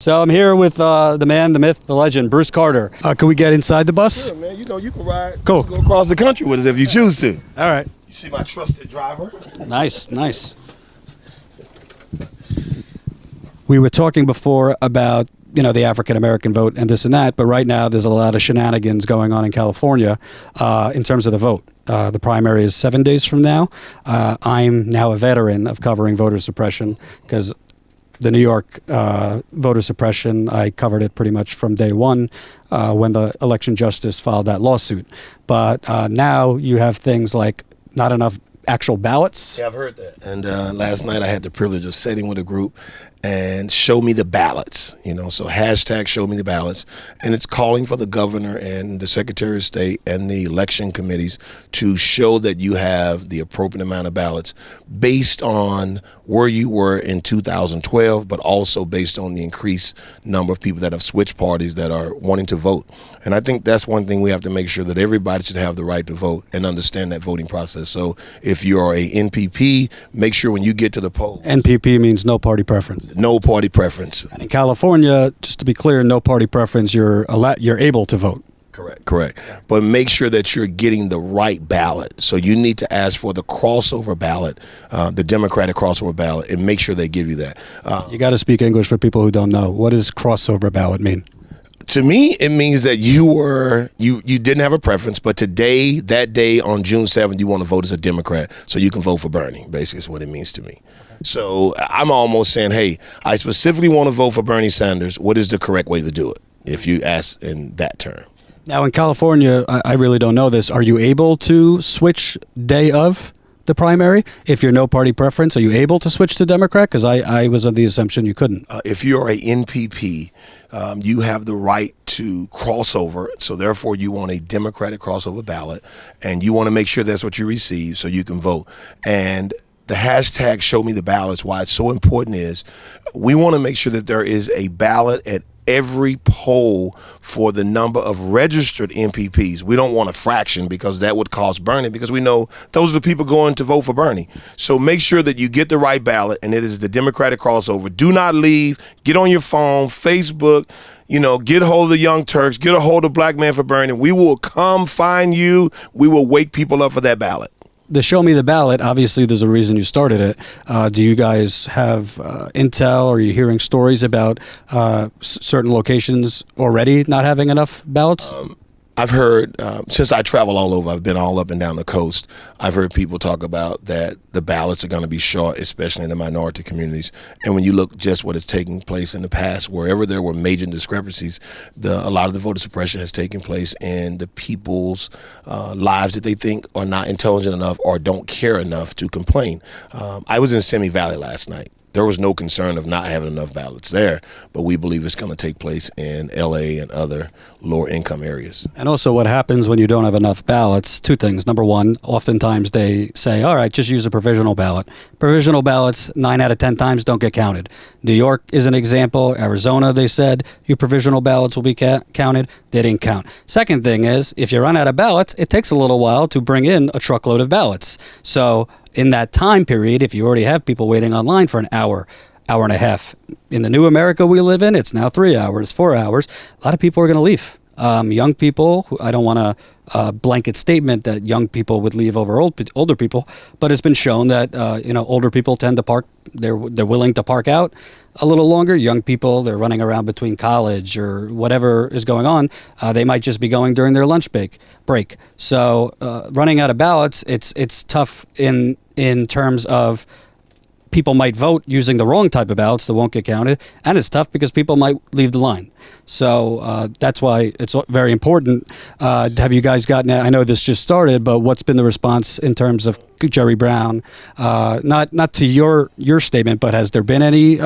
So I'm here with the man, the myth, the legend, Bruce Carter. Can we get inside the bus? Sure, man. You know, you can ride. Cool. Go across the country with us if you choose to. All right. You see my trusted driver? Nice, nice. We were talking before about, the African American vote and this and that, but right now there's a lot of shenanigans going on in California in terms of the vote. The primary is 7 days from now. I'm now a veteran of covering voter suppression because the New York voter suppression, I covered it pretty much from day one when the election justice filed that lawsuit. But now you have things like not enough actual ballots. Yeah, I've heard that. And last night I had the privilege of sitting with a group and show me the ballots, so hashtag show me the ballots. And it's calling for the governor and the secretary of state and the election committees to show that you have the appropriate amount of ballots based on where you were in 2012, but also based on the increased number of people that have switched parties that are wanting to vote. And I think that's one thing we have to make sure that everybody should have the right to vote and understand that voting process. So if you are a NPP, make sure when you get to the polls. NPP means no party preference. No party preference. And in California, just to be clear, no party preference, you're able to vote. Correct. But make sure that you're getting the right ballot. So you need to ask for the crossover ballot, the Democratic crossover ballot, and make sure they give you that. You got to speak English for people who don't know. What does crossover ballot mean? To me, it means that you didn't have a preference, but that day on June 7th, you want to vote as a Democrat, so you can vote for Bernie, basically is what it means to me. So I'm almost saying, hey, I specifically want to vote for Bernie Sanders. What is the correct way to do it, if you ask in that term? Now, in California, I really don't know this. Are you able to switch day of the primary? If you're no party preference, are you able to switch to Democrat? Because I was under the assumption you couldn't. If you're a NPP, you have the right to cross over. So therefore, you want a Democratic crossover ballot, and you want to make sure that's what you receive so you can vote. And the hashtag show me the ballots, why it's so important is we want to make sure that there is a ballot at every poll for the number of registered NPPs. We don't want a fraction because that would cost Bernie, because we know those are the people going to vote for Bernie. So make sure that you get the right ballot, and it is the Democratic crossover. Do not leave. Get on your phone, Facebook, get a hold of the Young Turks, get a hold of Black Man for Bernie. We will come find you. We will wake people up for that ballot. The Show Me the Ballot, obviously there's a reason you started it. Do you guys have intel, or are you hearing stories about certain locations already not having enough ballots? I've heard, since I travel all over, I've been all up and down the coast, I've heard people talk about that the ballots are going to be short, especially in the minority communities. And when you look just what is taking place in the past, wherever there were major discrepancies, a lot of the voter suppression has taken place in the people's lives that they think are not intelligent enough or don't care enough to complain. I was in Simi Valley last night. There was no concern of not having enough ballots there, but we believe it's going to take place in LA and other lower income areas. And also what happens when you don't have enough ballots, two things. Number one, oftentimes they say, all right, just use a provisional ballot. Provisional ballots, 9 out of 10 times, don't get counted. New York is an example. Arizona, they said, your provisional ballots will be counted. They didn't count. Second thing is, if you run out of ballots, it takes a little while to bring in a truckload of ballots. So in that time period, if you already have people waiting online for an hour and a half, in the new America we live in, it's now 3 hours, 4 hours. A lot of people are going to leave. Young people, I don't want a blanket statement that young people would leave over older people, but it's been shown that older people tend to park. They're willing to park out a little longer. Young people, they're running around between college or whatever is going on. They might just be going during their lunch break. So running out of ballots, it's tough in terms of people might vote using the wrong type of ballots that won't get counted, and it's tough because people might leave the line. So that's why it's very important. Have you guys gotten, I know this just started, but what's been the response in terms of Jerry Brown? Not to your statement, but has there been any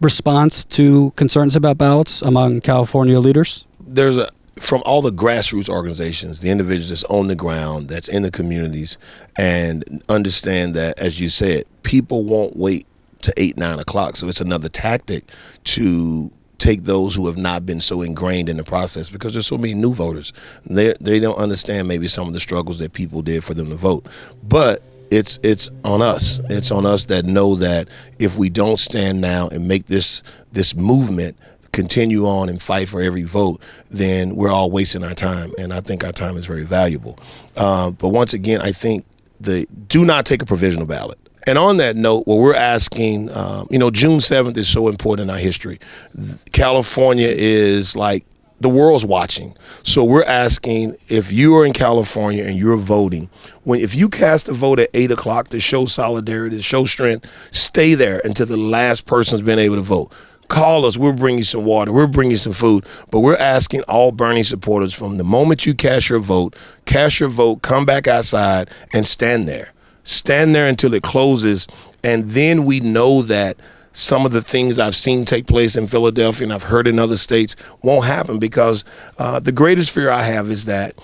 response to concerns about ballots among California leaders? From all the grassroots organizations, the individuals that's on the ground, that's in the communities, and understand that, as you said, people won't wait to 8, 9 o'clock. So it's another tactic to take those who have not been so ingrained in the process, because there's so many new voters. They don't understand maybe some of the struggles that people did for them to vote. But it's on us. It's on us that know that if we don't stand now and make this movement continue on and fight for every vote, then we're all wasting our time. And I think our time is very valuable. But once again, I think do not take a provisional ballot. And on that note, what we're asking, June 7th is so important in our history. California is like, the world's watching. So we're asking, if you are in California and you're voting, if you cast a vote at 8 o'clock to show solidarity, to show strength, stay there until the last person's been able to vote. Call us. We'll bring you some water. We'll bring you some food. But we're asking all Bernie supporters, from the moment you cast your vote, come back outside and stand there. Stand there until it closes. And then we know that some of the things I've seen take place in Philadelphia and I've heard in other states won't happen, because the greatest fear I have is that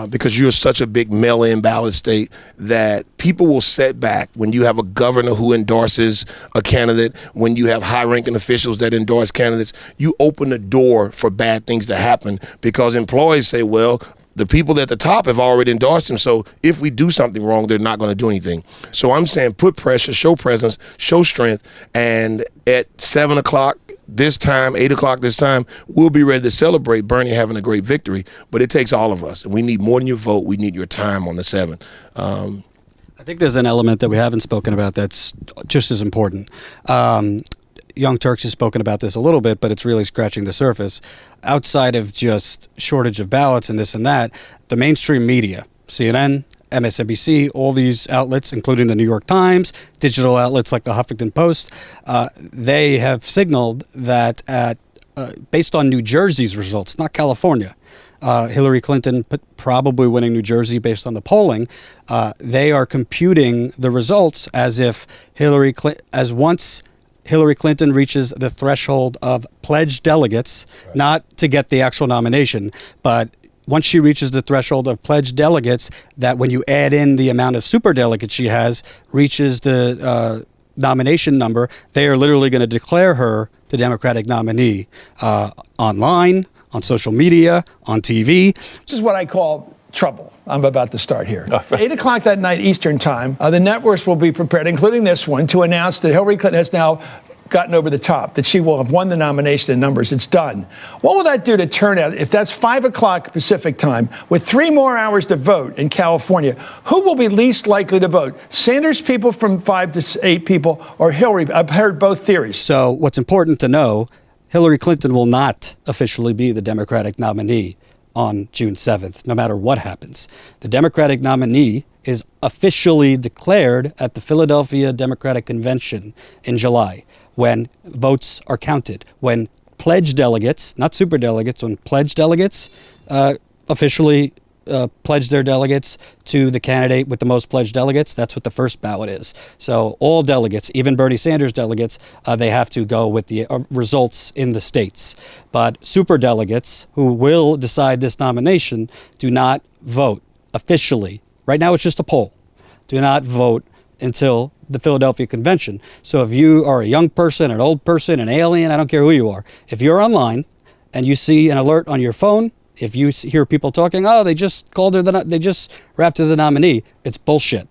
because you're such a big mail-in ballot state, that people will set back when you have a governor who endorses a candidate, when you have high-ranking officials that endorse candidates. You open the door for bad things to happen, because employees say, well, the people at the top have already endorsed him, so if we do something wrong, they're not going to do anything. So I'm saying, put pressure, show presence, show strength, and at 7 o'clock this time, 8 o'clock this time, we'll be ready to celebrate Bernie having a great victory. But it takes all of us, and we need more than your vote. We need your time on the 7th. I think there's an element that we haven't spoken about that's just as important. Young Turks has spoken about this a little bit, but it's really scratching the surface. Outside of just shortage of ballots and this and that, the mainstream media, CNN, MSNBC, all these outlets, including the New York Times, digital outlets like the Huffington Post, they have signaled that based on New Jersey's results, not California, Hillary Clinton probably winning New Jersey based on the polling, they are computing the results as if once Hillary Clinton reaches the threshold of pledged delegates, not to get the actual nomination, but once she reaches the threshold of pledged delegates, that when you add in the amount of superdelegates she has, reaches the nomination number, they are literally going to declare her the Democratic nominee online, on social media, on TV. This is what I call trouble. I'm about to start here. 8 o'clock that night Eastern time, the networks will be prepared, including this one, to announce that Hillary Clinton has now gotten over the top, that she will have won the nomination in numbers. It's done. What will that do to turnout? If that's 5 o'clock Pacific time, with 3 more hours to vote in California, who will be least likely to vote? Sanders people from 5 to 8 people, or Hillary? I've heard both theories. So what's important to know, Hillary Clinton will not officially be the Democratic nominee on June 7th, no matter what happens. The Democratic nominee is officially declared at the Philadelphia Democratic Convention in July, when votes are counted, when pledged delegates, not superdelegates, when pledged delegates officially pledge their delegates to the candidate with the most pledged delegates. That's what the first ballot is. So all delegates, even Bernie Sanders delegates, they have to go with the results in the states. But superdelegates, who will decide this nomination, do not vote officially. Right now it's just a poll. Do not vote until the Philadelphia Convention. So if you are a young person, an old person, an alien, I don't care who you are, if you're online and you see an alert on your phone, if you hear people talking, oh, they just called her, they just wrapped her the nominee, it's bullshit.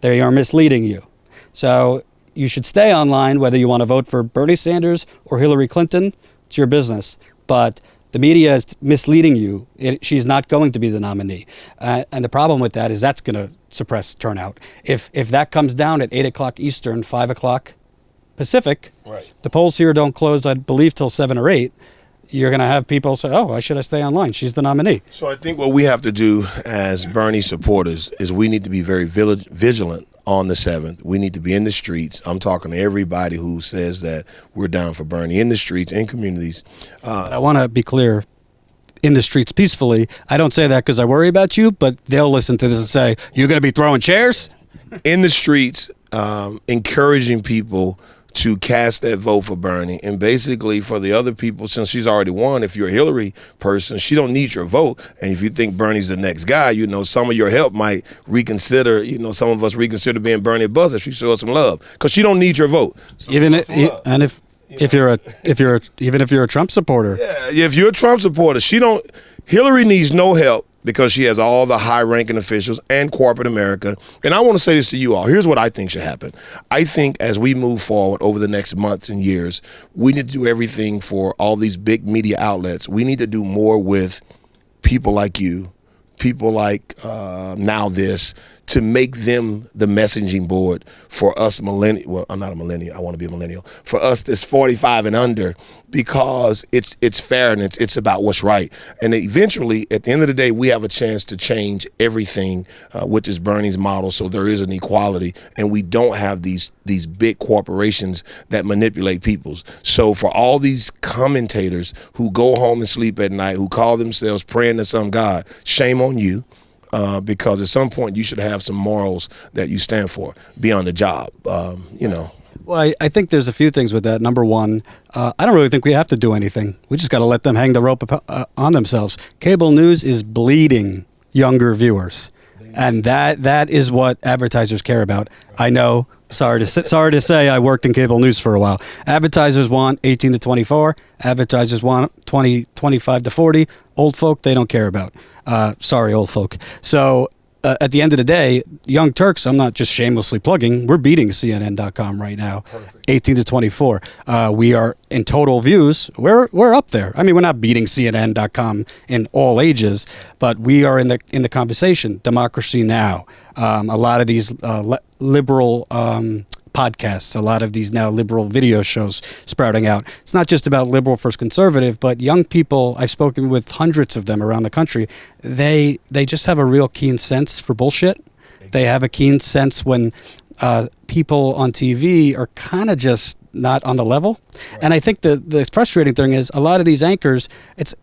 They are misleading you. So you should stay online, whether you want to vote for Bernie Sanders or Hillary Clinton. It's your business. But the media is misleading you. She's not going to be the nominee. And the problem with that is that's going to suppress turnout. If that comes down at 8 o'clock Eastern, 5 o'clock Pacific, right, the polls here don't close, I believe, till 7 or 8. You're going to have people say, oh, why should I stay online? She's the nominee. So I think what we have to do as Bernie supporters is we need to be very vigilant on the 7th. We need to be in the streets. I'm talking to everybody who says that we're down for Bernie, in the streets, in communities. I want to be clear, in the streets peacefully. I don't say that because I worry about you, but they'll listen to this and say, you're going to be throwing chairs? In the streets, encouraging people to cast that vote for Bernie, and basically for the other people, since she's already won, if you're a Hillary person, she don't need your vote. And if you think Bernie's the next guy, some of your help might reconsider, some of us reconsider being Bernie Buzz if she shows some love, because she don't need your vote. So even if you're a Trump supporter. Yeah, if you're a Trump supporter, Hillary needs no help. because she has all the high-ranking officials and corporate America. And I want to say this to you all. Here's what I think should happen. I think as we move forward over the next months and years, we need to do everything for all these big media outlets. We need to do more with people like you, people like Now This, to make them the messaging board for us millennial. Well, I'm not a millennial. I want to be a millennial. For us that's 45 and under, because it's fair and it's about what's right. And eventually, at the end of the day, we have a chance to change everything with this Bernie's model, so there is an equality, and we don't have these big corporations that manipulate peoples. So for all these commentators who go home and sleep at night, who call themselves praying to some God, shame on you. Because at some point you should have some morals that you stand for beyond the job, you know. Well, I think there's a few things with that. Number one, I don't really think we have to do anything. We just got to let them hang the rope on themselves. Cable news is bleeding younger viewers, and that is what advertisers care about. I know. Sorry to say, I worked in cable news for a while. Advertisers want 18 to 24. Advertisers want 25 to 40. Old folk, they don't care about. Sorry, old folk. So at the end of the day, Young Turks, I'm not just shamelessly plugging, we're beating CNN.com right now. Perfect. 18 to 24. We are, in total views, we're up there. I mean, we're not beating CNN.com in all ages, but we are in the conversation. Democracy Now! A lot of these liberal podcasts, a lot of these now liberal video shows sprouting out. It's not just about liberal versus conservative, but young people, I've spoken with hundreds of them around the country, they just have a real keen sense for bullshit. They have a keen sense when people on TV are kind of just not on the level. Right. And I think the frustrating thing is a lot of these anchors,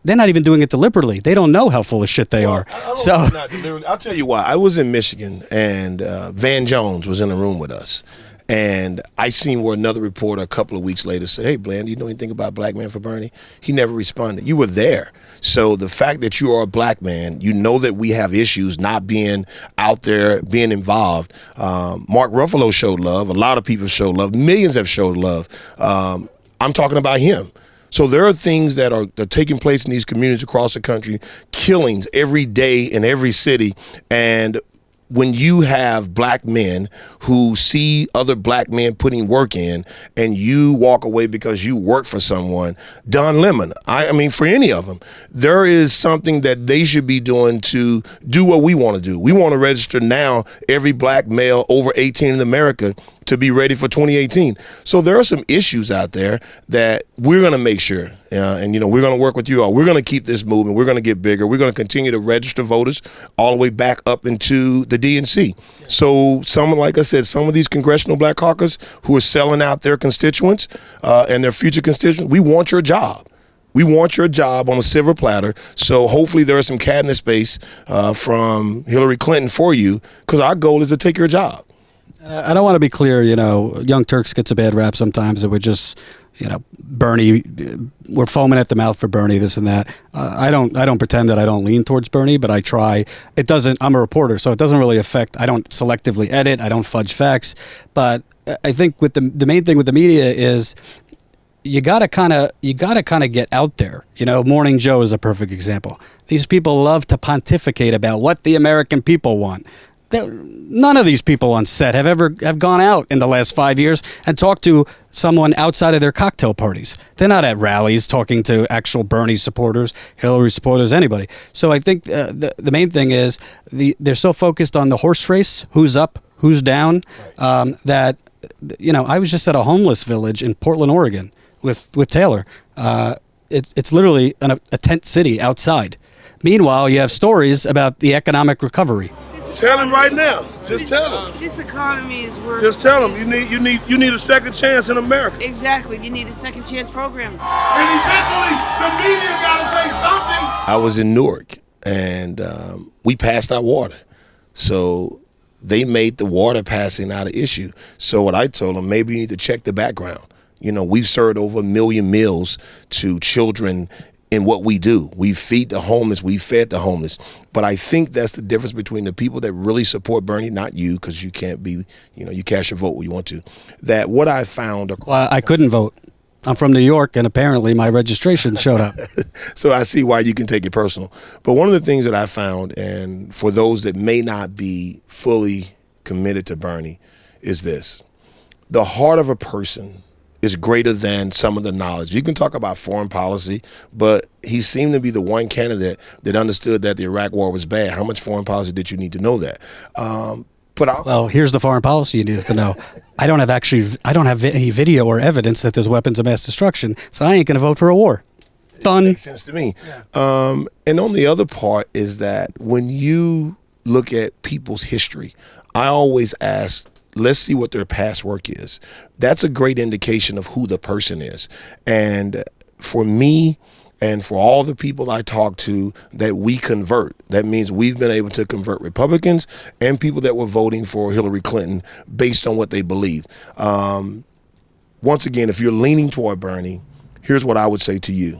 they're not even doing it deliberately. They don't know how full of shit they are. I'll tell you why. I was in Michigan, and Van Jones was in the room with us. And I seen where another reporter a couple of weeks later said, "Hey, Bland, do you know anything about Black Man for Bernie?" He never responded. You were there. So the fact that you are a black man, you know that we have issues not being out there, being involved. Mark Ruffalo showed love. A lot of people showed love. Millions have showed love. I'm talking about him. So there are things that are taking place in these communities across the country, killings every day in every city. And when you have black men who see other black men putting work in, and you walk away because you work for someone, Don Lemon, I mean, for any of them, there is something that they should be doing to do what we want to do. We want to register now every black male over 18 in America to be ready for 2018. So there are some issues out there that we're going to make sure, and you know, we're going to work with you all. We're going to keep this moving. We're going to get bigger. We're going to continue to register voters all the way back up into the DNC. Yeah. So like I said, some of these congressional black caucus who are selling out their constituents and their future constituents, we want your job. We want your job on a silver platter. So hopefully there is some cabinet space from Hillary Clinton for you, because our goal is to take your job. I don't want to be clear, you know, Young Turks gets a bad rap sometimes, that we're just, you know, Bernie, we're foaming at the mouth for Bernie, this and that. I don't pretend that I don't lean towards Bernie, but I try. It doesn't, I'm a reporter, so it doesn't really affect, I don't selectively edit, I don't fudge facts. But I think with the main thing with the media is you gotta kind of get out there. You know, Morning Joe is a perfect example. These people love to pontificate about what the American people want. None of these people on set have gone out in the last 5 years and talked to someone outside of their cocktail parties. They're not at rallies talking to actual Bernie supporters, Hillary supporters, anybody. So I think the main thing is they're so focused on the horse race, who's up, who's down, that, you know, I was just at a homeless village in Portland, Oregon with Taylor. It's literally a tent city outside. Meanwhile, you have stories about the economic recovery. Tell him right now. Just tell him. This economy is worth. Just tell him you need a second chance in America. Exactly. You need a second chance program. And eventually, the media gotta say something. I was in Newark, and we passed our water, so they made the water passing not an issue. So what I told them, maybe you need to check the background. You know, we've served over 1 million meals to children in what we do. We feed the homeless, we fed the homeless. But I think that's the difference between the people that really support Bernie, not you, because you can't be, you know, you cast your vote where you want to. That what I found. Well, I couldn't vote. I'm from New York, and apparently my registration showed up. So I see why you can take it personal. But one of the things that I found, and for those that may not be fully committed to Bernie, is this. The heart of a person is greater than some of the knowledge. You can talk about foreign policy, but he seemed to be the one candidate that understood that the Iraq war was bad. How much foreign policy did you need to know that? Well, here's the foreign policy you needed to know. I don't have any video or evidence that there's weapons of mass destruction, so I ain't going to vote for a war. Done. Makes sense to me. And on the other part is that when you look at people's history, I always ask, let's see what their past work is. That's a great indication of who the person is. And for me, and for all the people I talk to that we convert, that means we've been able to convert Republicans and people that were voting for Hillary Clinton based on what they believe. Once again, if you're leaning toward Bernie, here's what I would say to you.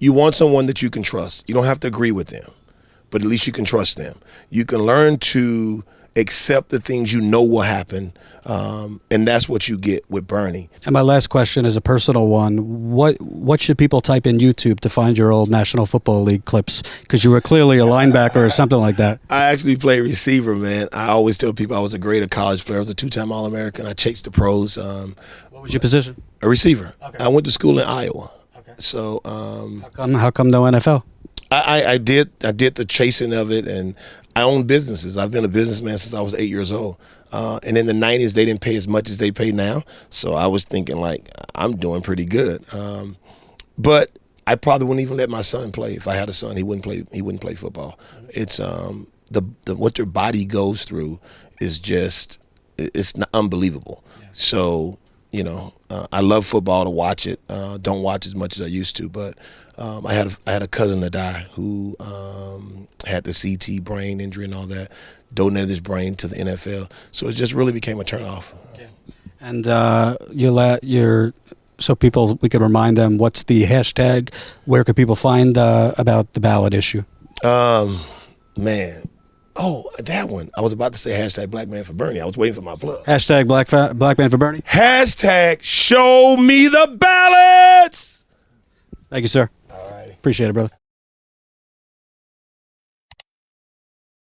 You want someone that you can trust. You don't have to agree with them, but at least you can trust them. You can learn to accept the things you know will happen, and that's what you get with Bernie. And my last question is a personal one. What should people type in YouTube to find your old National Football League clips? Because you were clearly a linebacker or something like that. I actually played receiver, man. I always tell people I was a great college player. I was a 2-time All-American. I chased the pros. What was your position? A receiver. Okay. I went to school in Iowa. Okay. So how come no NFL? I did the chasing of it, and I own businesses. I've been a businessman since I was 8 years old. And in the 90s, they didn't pay as much as they pay now. So I was thinking, like, I'm doing pretty good. But I probably wouldn't even let my son play. If I had a son, he wouldn't play football. It's what their body goes through is just, it's unbelievable. Yeah. So, you know, I love football to watch it. Don't watch as much as I used to, but I had a cousin that died who had the CT brain injury and all that, donated his brain to the NFL. So it just really became a turnoff. Yeah. And so people, we could remind them, what's the hashtag? Where could people find about the ballot issue? Man. Oh, that one. I was about to say hashtag Black Man for Bernie. I was waiting for my plug. Hashtag Black Man for Bernie? Hashtag show me the ballots. Thank you, sir. All righty. Appreciate it, brother.